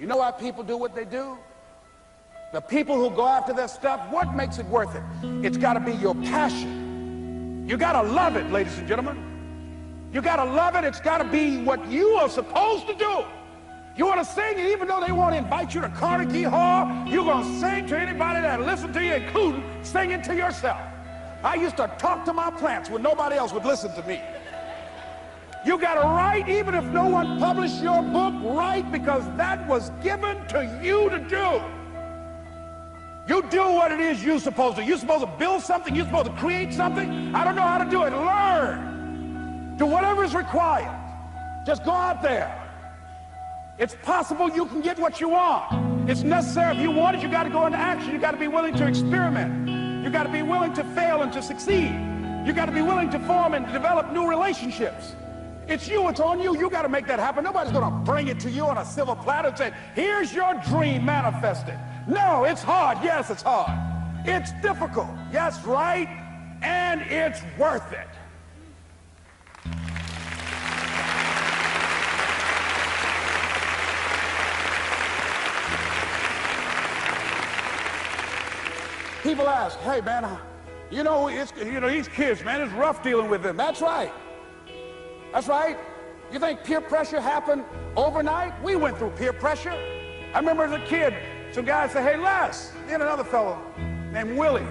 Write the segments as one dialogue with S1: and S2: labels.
S1: You know why people do what they do? The people who go after their stuff, what makes it worth it? It's got to be your passion. You got to love it, ladies and gentlemen. You got to love it. It's got to be what you are supposed to do. You want to sing, and even though they want to invite you to Carnegie Hall, you're going to sing to anybody that listens to you, including singing to yourself. I used to talk to my plants when nobody else would listen to me. You got to write, even if no one published your book, write, because that was given to you to do. You do what it is you're supposed to. You're supposed to build something. You're supposed to create something. I don't know how to do it. Learn. Do whatever is required. Just go out there. It's possible you can get what you want. It's necessary. If you want it, you got to go into action. You got to be willing to experiment. You got to be willing to fail and to succeed. You got to be willing to form and develop new relationships. It's you. It's on you. You got to make that happen. Nobody's going to bring it to you on a silver platter and say, here's your dream manifested. No, it's hard. Yes, it's hard. It's difficult. Yes, right. And it's worth it. People ask, hey man, these kids, man, it's rough dealing with them. That's right. That's right. You think peer pressure happened overnight? We went through peer pressure. I remember as a kid, some guys said, hey Les, and another fellow named Willie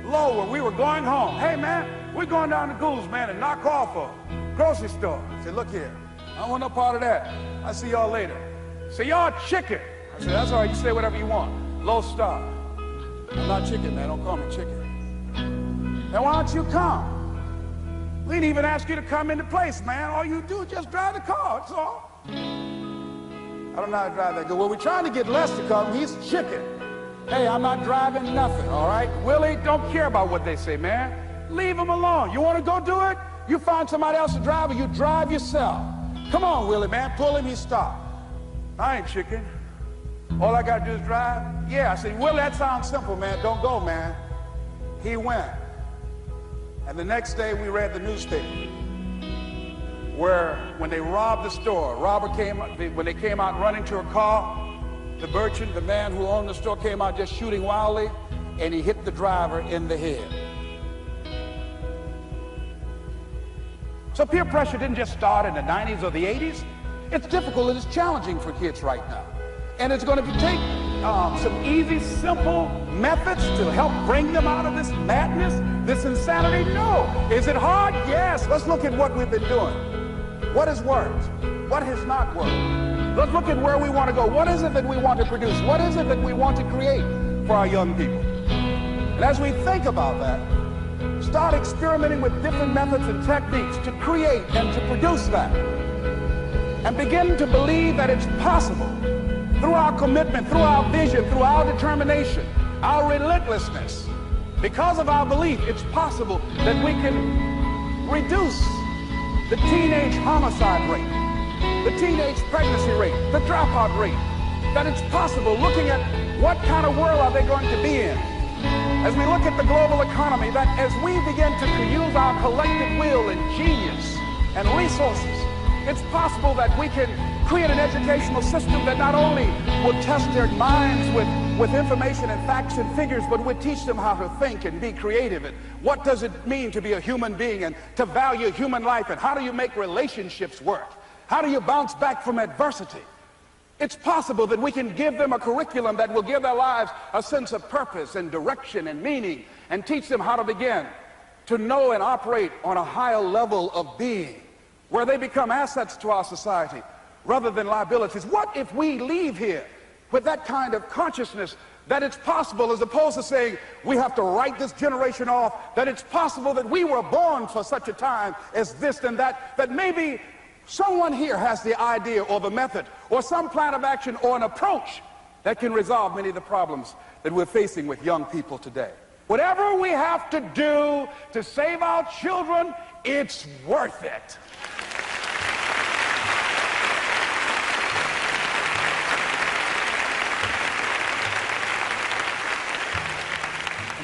S1: Lower, we were going home. Hey man, we're going down to Gould's, man, and knock off a grocery store. I said, look here, I don't want no part of that. I'll see y'all later. Say, y'all chicken. I said, that's all right, you say whatever you want. Low star. I'm not chicken, man. Don't call me chicken. Now, why don't you come? We didn't even ask you to come into place, man. All you do is just drive the car. That's all. I don't know how to drive that good. Well, we're trying to get Les to come. He's chicken. Hey, I'm not driving nothing, all right? Willie, don't care about what they say, man. Leave him alone. You want to go do it? You find somebody else to drive, or you drive yourself. Come on, Willie, man. Pull him. He stopped. I ain't chicken. All I got to do is drive? Yeah. I said, Willie, that sounds simple, man. Don't go, man. He went. And the next day we read the newspaper where when they robbed the store, when they came out running to a car, the merchant, the man who owned the store, came out just shooting wildly, and he hit the driver in the head. So peer pressure didn't just start in the 90s or the 80s. It's difficult and it's challenging for kids right now. And it's going to take some easy, simple methods to help bring them out of this madness, this insanity. No. Is it hard? Yes. Let's look at what we've been doing. What has worked? What has not worked? Let's look at where we want to go. What is it that we want to produce? What is it that we want to create for our young people? And as we think about that, start experimenting with different methods and techniques to create and to produce that. And begin to believe that it's possible. Through our commitment, through our vision, through our determination, our relentlessness, because of our belief, it's possible that we can reduce the teenage homicide rate, the teenage pregnancy rate, the dropout rate, that it's possible, looking at what kind of world are they going to be in. As we look at the global economy, that as we begin to use our collective will and genius and resources, it's possible that we can create an educational system that not only will test their minds with information and facts and figures, but will teach them how to think and be creative. And what does it mean to be a human being and to value human life? And how do you make relationships work? How do you bounce back from adversity? It's possible that we can give them a curriculum that will give their lives a sense of purpose and direction and meaning, and teach them how to begin to know and operate on a higher level of being, where they become assets to our society rather than liabilities. What if we leave here with that kind of consciousness that it's possible, as opposed to saying we have to write this generation off, that it's possible that we were born for such a time as this and that, that maybe someone here has the idea or the method or some plan of action or an approach that can resolve many of the problems that we're facing with young people today. Whatever we have to do to save our children, it's worth it.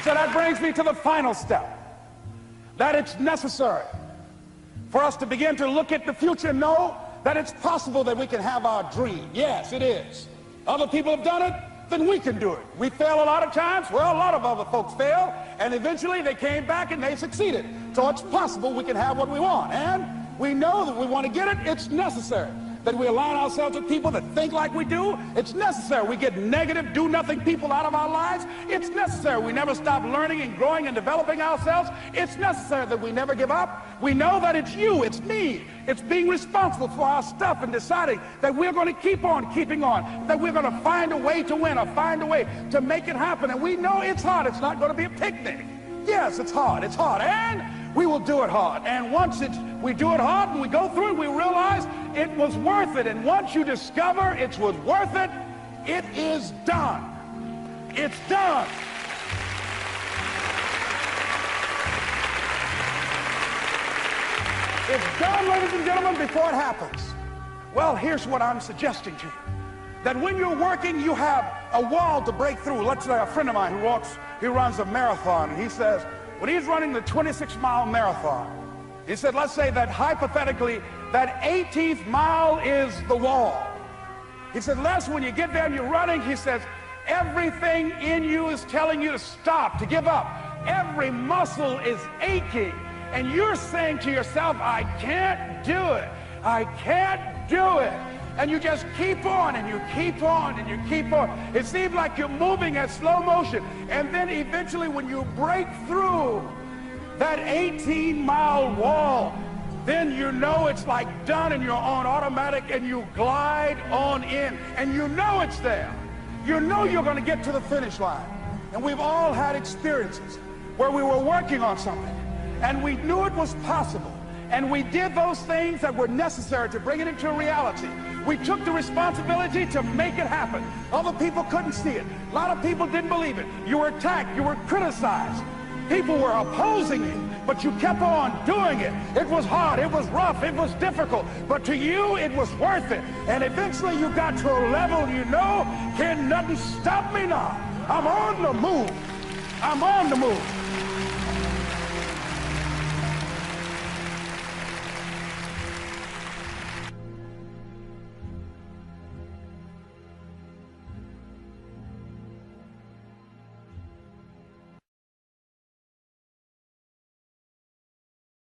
S1: So that brings me to the final step, that it's necessary for us to begin to look at the future and know that it's possible that we can have our dream. Yes, it is. Other people have done it, then we can do it. We fail a lot of times. Well, a lot of other folks fail, and eventually they came back and they succeeded. So it's possible we can have what we want. And we know that we want to get it. It's necessary that we align ourselves with people that think like we do. It's necessary we get negative, do-nothing people out of our lives. It's necessary we never stop learning and growing and developing ourselves. It's necessary that we never give up. We know that it's you, it's me. It's being responsible for our stuff and deciding that we're going to keep on keeping on, that we're going to find a way to win or find a way to make it happen. And we know it's hard. It's not going to be a picnic. Yes, it's hard. It's hard. And we will do it hard. And once we do it hard and we go through it, we realize it was worth it. And once you discover it was worth it, it is done. It's done. It's done, ladies and gentlemen, before it happens. Well, here's what I'm suggesting to you. That when you're working, you have a wall to break through. Let's say a friend of mine he runs a marathon, and he says, when he's running the 26-mile marathon, he said, let's say that hypothetically, that 18th mile is the wall. He said, Les, when you get there and you're running, he says, everything in you is telling you to stop, to give up. Every muscle is aching, and you're saying to yourself, I can't do it. I can't do it. And you just keep on, and you keep on, and you keep on. It seems like you're moving at slow motion. And then eventually when you break through that 18-mile wall, then you know it's like done and you're on automatic and you glide on in. And you know it's there. You know you're going to get to the finish line. And we've all had experiences where we were working on something and we knew it was possible. And we did those things that were necessary to bring it into reality. We took the responsibility to make it happen. Other people couldn't see it. A lot of people didn't believe it. You were attacked. You were criticized. People were opposing you, but you kept on doing it. It was hard. It was rough. It was difficult. But to you, it was worth it. And eventually you got to a level you know, can nothing stop me now. I'm on the move. I'm on the move.